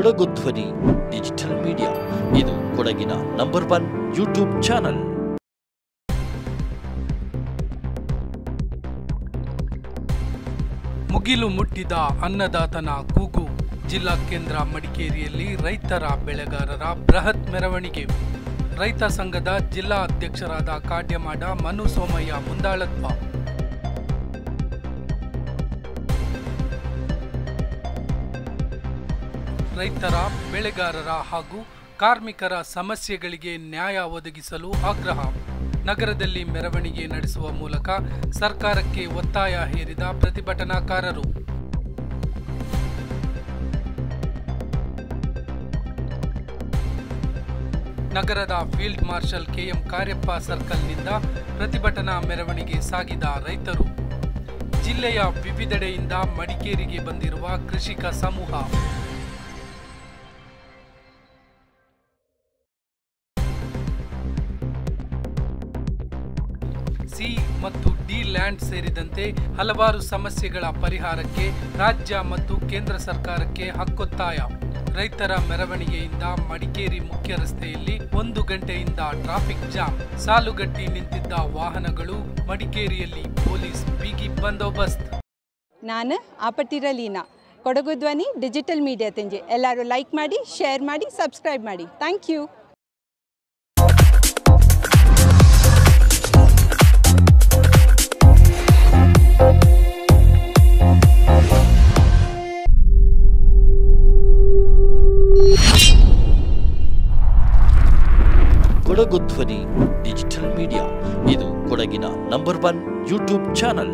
ಕೊಡಗು ಧ್ವನಿ digital media, ಇದು ಕೊಡಗಿನ ನಂಬರ್ 1 ಯೂಟ್ಯೂಬ್ ಚಾನಲ್. ಮುಗಿಲು ಮುಟ್ಟಿದ ಅನ್ನದಾತನ ಕೂಗು. ಜಿಲ್ಲಾ ಕೇಂದ್ರ ಮಡಿಕೇರಿಯಲ್ಲಿ ರೈತರ ಬೆಳೆಗಾರರ ಬೃಹತ್ ಮೆರವಣಿಗೆ. ರೈತ ಸಂಘದ ಜಿಲ್ಲಾ ಅಧ್ಯಕ್ಷರಾದ ಕಾಡ್ಯಮಾಡ ಮನು ಸೋಮಯ್ಯ ಮುಂದಾಳತ್ವ. ರೈತರ ಬೆಳೆಗಾರರ ಹಾಗೂ ಕಾರ್ಮಿಕರ ಸಮಸ್ಯೆಗಳಿಗೆ ನ್ಯಾಯ ಒದಗಿಸಲು ಆಗ್ರಹ. ನಗರದಲ್ಲಿ ಮೆರವಣಿಗೆ ನಡೆಸುವ ಮೂಲಕ ಸರ್ಕಾರಕ್ಕೆ ಒತ್ತಾಯ ಹೇರಿದ ಪ್ರತಿಭಟನಾಕಾರರು. ನಗರದ ಫೀಲ್ಡ್ ಮಾರ್ಷಲ್ ಕೆಎಂ ಕಾರ್ಯಪ್ಪ ಸರ್ಕಲ್ನಿಂದ ಪ್ರತಿಭಟನಾ ಮೆರವಣಿಗೆ ಸಾಗಿದ ರೈತರು. ಜಿಲ್ಲೆಯ ವಿವಿಧೆಡೆಯಿಂದ ಮಡಿಕೇರಿಗೆ ಬಂದಿರುವ ಕೃಷಿಕ ಸಮೂಹ. ಸಿ ಮತ್ತು ಡಿ ಲ್ಯಾಂಡ್ ಸೇರಿದಂತೆ ಹಲವಾರು ಸಮಸ್ಯೆಗಳ ಪರಿಹಾರಕ್ಕೆ ರಾಜ್ಯ ಮತ್ತು ಕೇಂದ್ರ ಸರ್ಕಾರಕ್ಕೆ ಹಕ್ಕೊತ್ತಾಯ. ರೈತರ ಮೆರವಣಿಗೆಯಿಂದ ಮಡಿಕೇರಿ ಮುಖ್ಯ ರಸ್ತೆಯಲ್ಲಿ 1 ಗಂಟೆಯಿಂದ ಟ್ರಾಫಿಕ್ ಜಾಮ್. ಸಾಲುಗಟ್ಟಿ ನಿಂತಿದ್ದ ವಾಹನಗಳು. ಮಡಿಕೇರಿಯಲ್ಲಿ ಪೊಲೀಸ್ ಬಿಗಿ ಬಂದೋಬಸ್ತ್. ನಾನು ಆಪಟ್ಟಿರ ಲೀನಾ, ಕೊಡಗು ಧ್ವನಿ ಡಿಜಿಟಲ್ ಮೀಡಿಯಾ ತಂಜೆ. ಎಲ್ಲರೂ ಲೈಕ್ ಮಾಡಿ, ಶೇರ್ ಮಾಡಿ, ಸಬ್ಸ್ಕ್ರೈಬ್ ಮಾಡಿ. Thank you. ಕೊಡಗು ಧ್ವನಿ ಡಿಜಿಟಲ್ ಮೀಡಿಯಾ, ಇದು ಕೊಡಗಿನ ನಂಬರ್ 1 ಯೂಟ್ಯೂಬ್ ಚಾನಲ್.